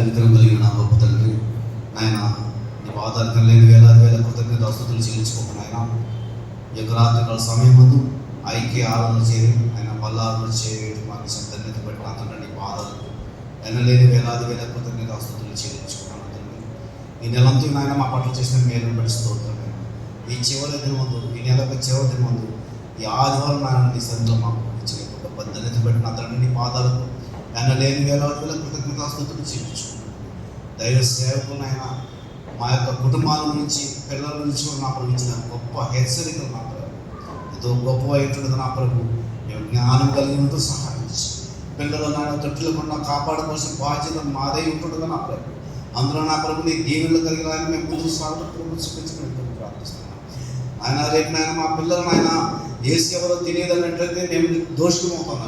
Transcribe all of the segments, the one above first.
కనికరం కలిగిన నా గొప్ప తండ్రి నాయన, నీ పాదాలకు లేని వేలాది వేల కృతజ్ఞతాస్తుతులు చెల్లించుకోకుండా ఆయన ఈ యొక్క రాత్రికాల సమయం ముందు ఐక్య ఆరాధన చేరి ఆయన బల్లాలను చేయడం మాకు ధన్యత బట్టి నా తండ్రి నీ పాదాలకు ఎనలేని వేలాది వేల కృతజ్ఞతాస్తుతులు చెల్లించుకున్నాను తండ్రి. ఈ నెలంతా నాయన మా పట్ల చేసిన మేలును బట్టి స్తోత్రం. ఈ చివరి దిన ముందు, ఈ నెల చివరి దిన ముందు, ఈ ఆదివారం నాయన నీ సన్నిధిలో మాకు ఇచ్చిన గొప్ప ధన్యత బట్టి నా తండ్రి నీ పాదాలకు ఎనలేని వేలాది వేల కృతజ్ఞతాస్తుతులు చెల్లించుకున్నాను. దైవ సేవకులు నాయన మా యొక్క కుటుంబాల నుంచి, పిల్లల నుంచి నా ప్రభు ఇచ్చిన గొప్ప హెచ్చరికలు నా ప్రభు ఎంతో గొప్ప అయినటువంటి నా ప్రభు మేము జ్ఞానం కలిగినట్టు సహాయించి పిల్లలు నాయన తొట్టులకుండా కాపాడుకోవాల్సిన బాధ్యత మాదే ఉంటుండగా నా ప్రభు. అందులో నా ప్రభు నీ దీవెనలు కలిగిన ఆయన మేము ముందుకు సాగుతూ ప్రభు చూపించుకుని ప్రార్థిస్తున్నాం. ఆయన రేపు నాయన మా పిల్లలు ఆయన ఏసి ఎవరో తెలియదు అన్నట్లయితే మేము దోషం అవుతాం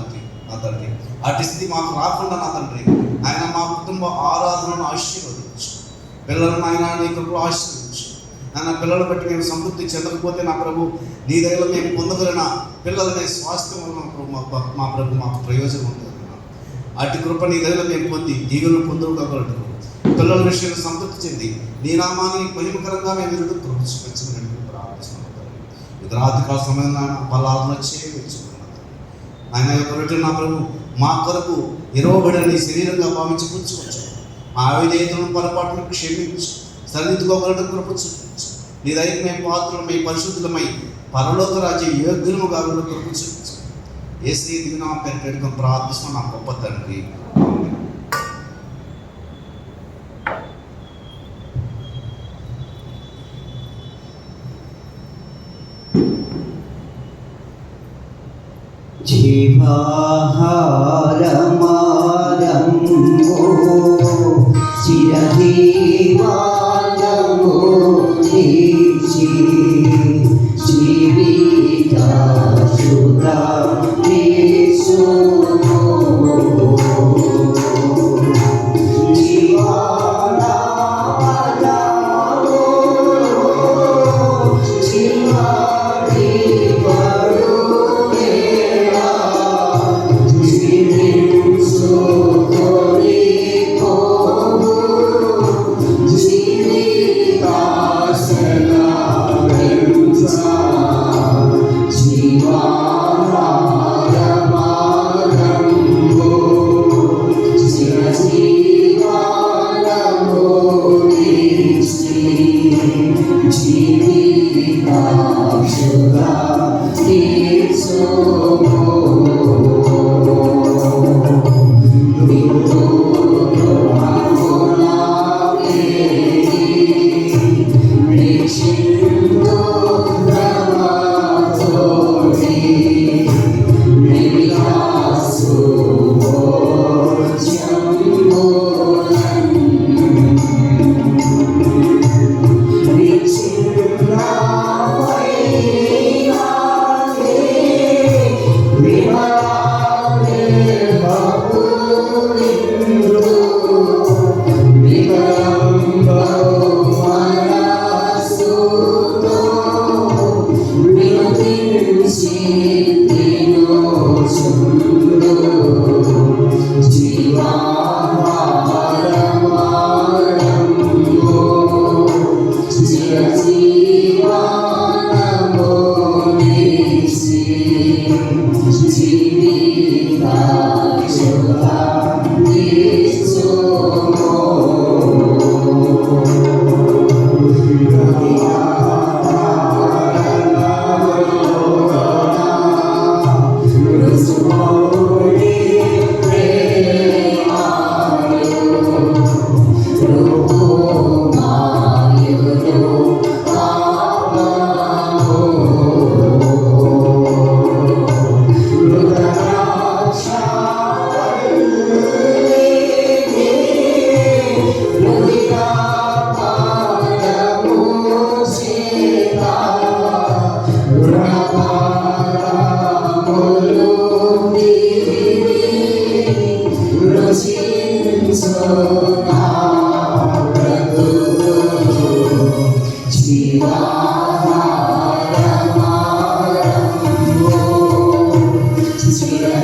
నా తండ్రి. అటు స్థితి మాకు రాకుండా నా తండ్రి ఆయన మా కుటుంబ ఆరాధనను ఆశీర్వదించు. పిల్లలను ఆయన నీ కృపలో ఆశీర్వదించు. నాన్న పిల్లలు బట్టి మేము సంతృప్తి చెందకపోతే నా ప్రభు నీ దగ్గర మేము పొందగలిగిన పిల్లలనే స్వాస్థ్యం వల్ల మా ప్రభు మాకు ప్రయోజనం ఉంటుంది. అటు కృప నీ దగ్గర మేము పొంది దీవెనలు పొందగలడు. పిల్లల విషయంలో సంతృప్తి చెంది నీ నామాన్ని మహిమకరంగా మేము ఎదురు కృప చూపించమని ప్రార్థిస్తున్నాం. ఇది రాత్రికాల సమయం నాయన బల్లాలను చేయవచ్చుకున్నాను. ఆయన యొక్క రొట్టెలు నా ప్రభు మా కొరకు ఇరవబడిన నీ శరీరంగా భావించి పుచ్చుకోవచ్చు. మా అవిధేయతలను పొరపాటును క్షమించు, సరిదిద్దుకోగలడం కృప చూపించు. నీ దగ్గర మేము పాత్రలమై పరిశుద్ధులమై పరలోక రాజ్య యోగ్యులము కాగలడం కృప చూపించు. యేసు దిన పేరు పెట్టుకొని ప్రార్థిస్తున్నాం నా గొప్ప తండ్రి. జీవాహారమారంగో చిరజీవాలమో తీర్చి జీవిత శుద్ధ యేసుమో జీవాలమో జీవాడి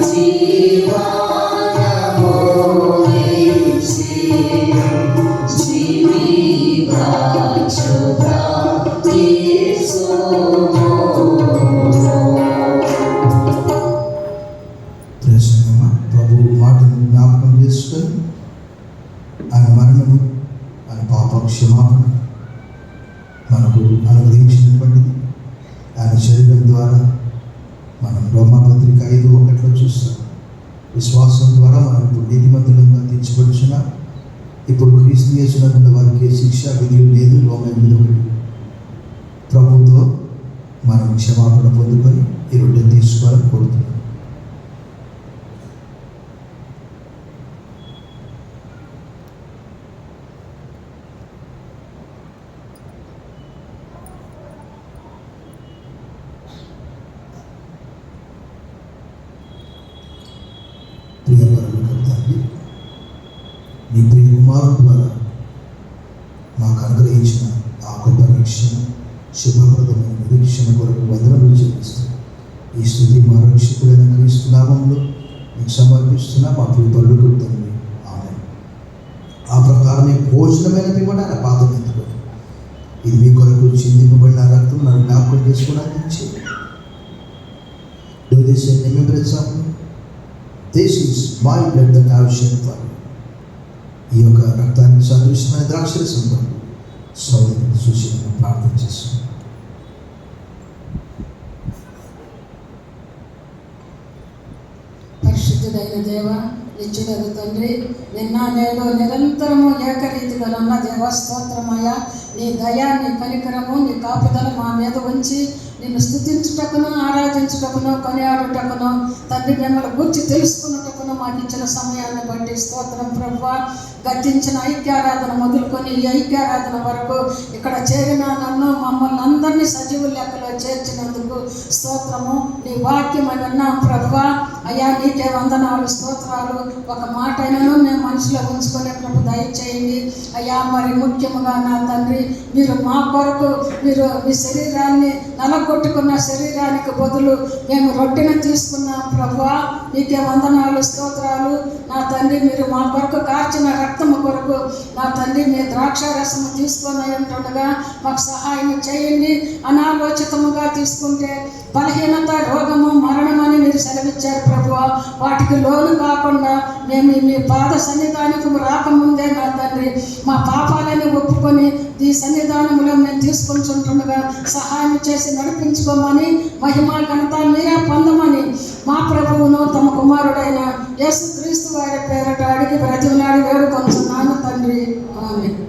Shiva, Namo, Shiva. చేసుకొని ఆయన మరణము, ఆయన పాప క్షమాపణ మనకు అనుగ్రహించినటువంటిది. ఆయన శరీరం ద్వారా మనం రోమాపత్రిక 5:1 చూస్తాం. విశ్వాసం ద్వారా మనం ఇప్పుడు నీతిమంతులుగా తీర్చబడుచున్నాం. ఇప్పుడు క్రీస్తు యేసునందు వారికి శిక్ష విధి లేదు. రోమా 8:1. ప్రభుతో మనం క్షమాపణ పొందుకొని ఈ రొట్టె తీసుకోవాలని కోరుతున్నాం. ప్రియపరమకర్తాన్ని నీ ప్రియ కుమారుడు ద్వారా మాకు అనుగ్రహించిన ఆ గొప్ప రక్షణ, శుభప్రదమైన నిరీక్షణ కొరకు వందనములు చెల్లిస్తూ ఈ స్తుతి మా రక్షకుడైన క్రీస్తు నామములో మీకు సమర్పిస్తున్నా మా ప్రియ పరులకు తండ్రి. ఆమేన్. ఆ ప్రకారమే భోజనమైన పిమ్మట ఆయన పాదం ఎత్తుకొని ఇది మీ కొరకు చిందింపబడిన రక్తం నన్ను జ్ఞాపకం చేసుకోవడానికి ఇచ్చి Do this in remembrance of me. This is my blood that I have shed for you. ఈ యొక్క రక్తానికి సదృశ్యమైన ద్రాక్షరసం కొరకు సోదరుని సూచనను ప్రార్థన చేస్తున్నాను. పరిశుద్ధుడైన దేవ, నిత్యుడగు తండ్రి, నిన్న నేడు నిరంతరము ఏకరీతిగా ఉన్న దేవ స్తోత్రమయ్య. నీ దయ, నీ కనికరము, నీ కాపుదల మా మీద ఉంచి నిన్ను స్తుతించుటకును, ఆరాధించుటకును, కొనియాడుటకును, తండ్రి మిమ్మల్ని గురించి తెలుసుకున్నటకును మాకు ఇచ్చిన సమయాన్ని బట్టి స్తోత్రం ప్రభువా. గతించిన ఐక్యారాధన మొదలుకొని ఈ ఐక్యారాధన వరకు ఇక్కడ చేరిన నన్ను, మమ్మల్ని అందరినీ సజీవ లెక్కలో చేర్చినందుకు స్తోత్రము. నీ వాక్యం అని విన్నాం ప్రభువా. అయ్యా నీకే వందనాలు, స్తోత్రాలు. ఒక మాట అయినను మేము మనసులో ఉంచుకునే ప్రభు దయచేయండి అయ్యా. మరి ముఖ్యముగా నా తండ్రి, మీరు మా కొరకు మీరు మీ శరీరాన్ని నలగొట్టుకున్న శరీరానికి బదులు మేము రొట్టెను తీసుకున్నాం ప్రభువా. నీకే వందనాలు, స్తోత్రాలు. నా తండ్రి, మీరు మా కొరకు కార్చిన రక్తము కొరకు నా తండ్రి మీ ద్రాక్ష రసము తీసుకొని ఉంటుండగా మాకు సహాయం చేయండి. అనాలోచితముగా తీసుకుంటే బలహీనత, రోగము, మరణమని మీరు సెలవిచ్చారు ప్రభువా. వాటికి లోను కాకుండా మేము మీ పాద సన్నిధానికి రాకముందే నా తండ్రి మా పాపాలని ఒప్పుకొని ఈ సన్నిధానంలో మేము తీసుకుంటుండగా సహాయం చేసి నడిపించుకోమని, మహిమా ఘనత మీరే పొందమని మా ప్రభువును తమ కుమారుడైన యేసుక్రీస్తు వారి పేరట అడిగి బ్రతిమలాడి వేడుకొంటున్నాను తండ్రి. ఆమేన్.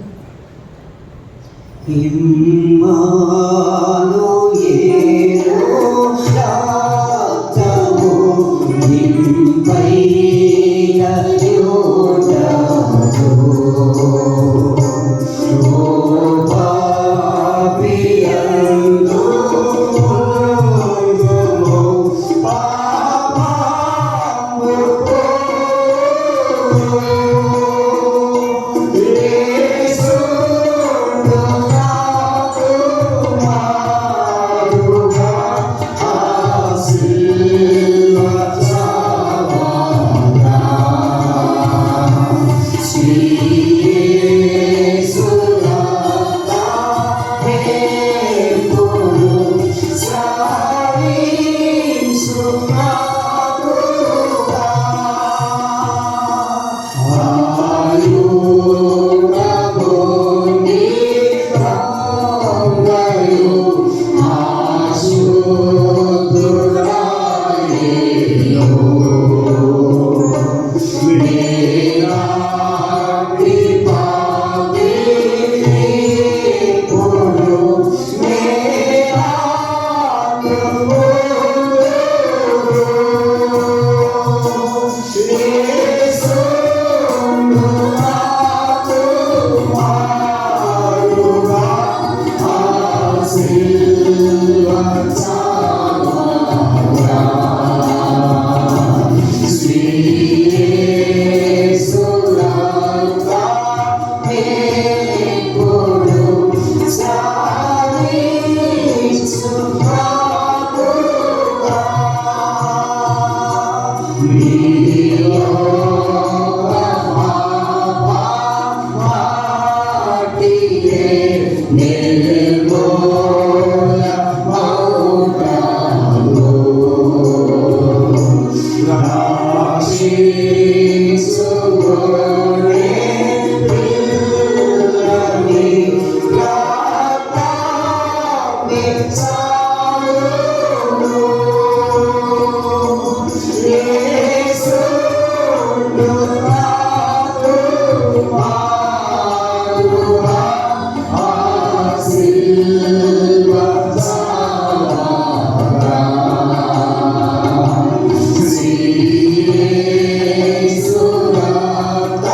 Jesus, యేసు నాకు మారువా ఆశీర్వ సాగరా శ్రీ యేసు రక్త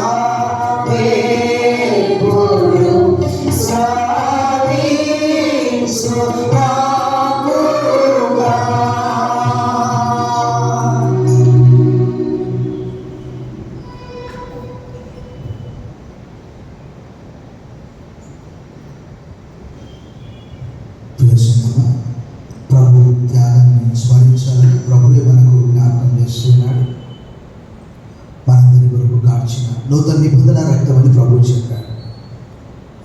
దేవుడు సాధించు నాకుగా ప్రియసంగమా, ప్రభు త్యాగాన్ని స్మరించాలని ప్రభువే మనకు జ్ఞాపకం చేస్తున్నాడు. మనందరి కొరకు కార్చిన నూతన నిబంధన రక్తం అని ప్రభు చెప్పాడు.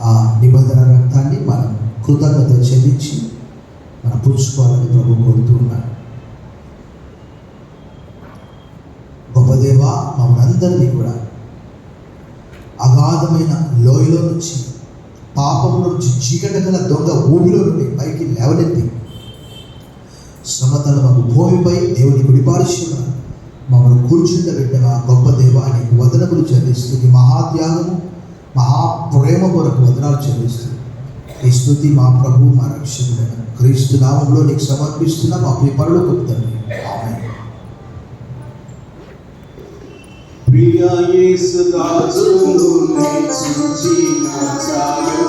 ఆ నిబంధన రక్తాన్ని మనం కృతజ్ఞత చెల్లించి మనం పుచ్చుకోవాలని ప్రభు కోరుతూ ఉన్నాడు. గొప్ప దేవా, మమ్మల్ని కూడా అగాధమైన లోయలో నుంచి, పాపము నుంచి, చీకటి గల దొంగ ఊపిలో నుండి పైకి లేవనెత్తి సమతల మాకు భూమిపై దేవుని కుడిపార్శ్వన మమ్మల్ని కూర్చుండబెట్టిన గొప్ప దేవానికి వదనములు చెల్లిస్తూ, ఈ మహాత్యాగము మహాప్రేమ కొరకు వదనాలు చెల్లిస్తూ ఈ స్తుతి మా ప్రభు మా రక్షకుడైన క్రీస్తు నామంలో నీకు సమర్పిస్తున్న మా ప్రియపరులకు తండ్రి. ఆమేన్. ప్రియ యేసు దాసును నే చూచిన చాలు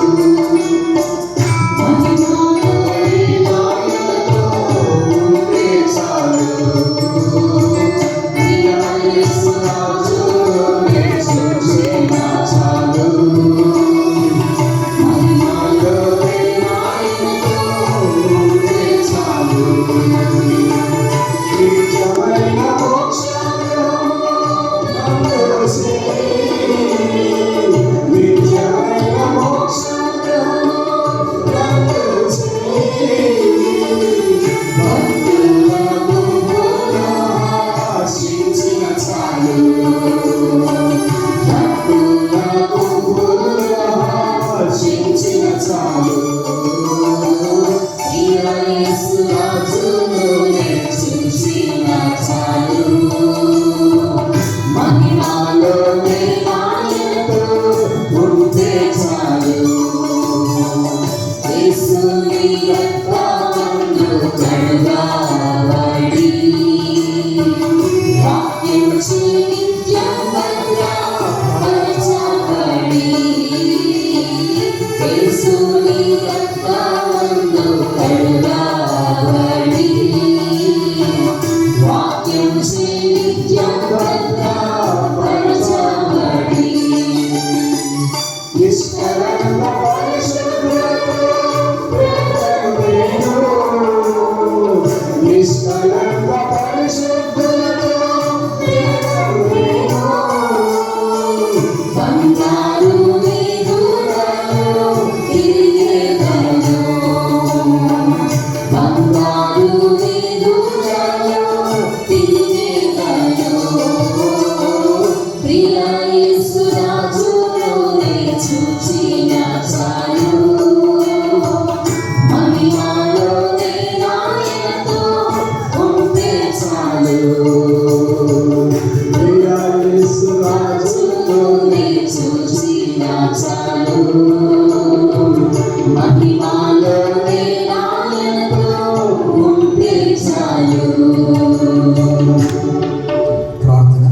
ప్రార్థన.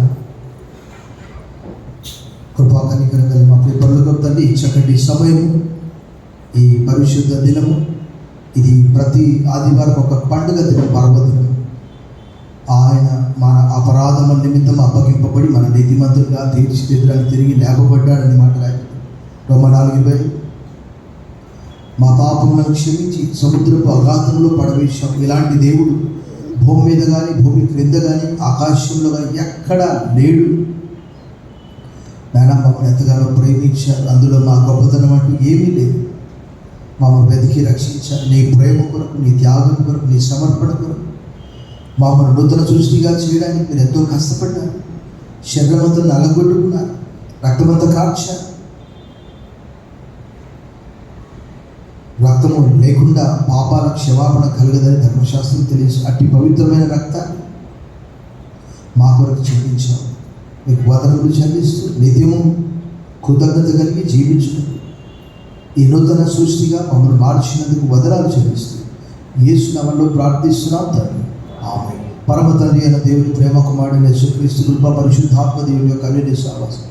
కృపా కనికరం కలిగిన మా ప్రియపరులకు తండ్రి, ఈ చక్కటి సమయము, ఈ పరిశుద్ధ దినము, ఇది ప్రతి ఆదివారం ఒక పండుగ దినం, పర్వదినం. ఆయన మన అపరాధముల నిమిత్తం అప్పగింపబడి మన నీతిమంతులుగా తీర్చిదిద్దడానికి తిరిగి లేపబడ్డాడని మాట్లాడారు. రోమా 4:20. మా పాపములను క్షమించి సముద్రపు అగాధంలో పడవేశాం. ఇలాంటి దేవుడు భూమి మీద కానీ, భూమి క్రింద కానీ, ఆకాశంలో కానీ ఎక్కడా లేడు. నాయన, మమ్మల్ని ఎంతగానో ప్రేమించారు. అందులో మా గొప్పతనం అంటూ ఏమీ లేదు. మమ్మల్ని వెతికి రక్షించారు. నీ ప్రేమ కొరకు, నీ త్యాగం కొరకు, నీ సమర్పణ కొరకు మమ్మల్ని నూతన సృష్టిగా చేయడానికి మీరు ఎంతో కష్టపడ్డారు. శరీరమంతా నలగొట్టుకున్నారు, రక్తమంతా కార్చారు. రక్తము లేకుండా పాపాల క్షమాపణ కలగదని ధర్మశాస్త్రం తెలియదు. అట్టి పవిత్రమైన రక్తాన్ని మా కొరకు చెల్లించావు. మీకు వదనలు చెల్లిస్తూ నిత్యము కృతజ్ఞత కలిగి జీవించడం, ఈ నూతన సృష్టిగా మమ్మల్ని మార్చినందుకు వదనాలు చెల్లిస్తూ యేసు నామములో ప్రార్థిస్తున్నాం తండ్రి. ఆమేన్. పరమ తండ్రి అయిన దేవుని ప్రేమ కుమారుడైన యేసుక్రీస్తు కృప పరిశుద్ధాత్మ దేవుని యొక్క అన్యోన్య సహవాసం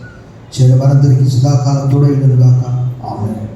మనందరికీ సదాకాలం తోడైనగాక. ఆమేన్.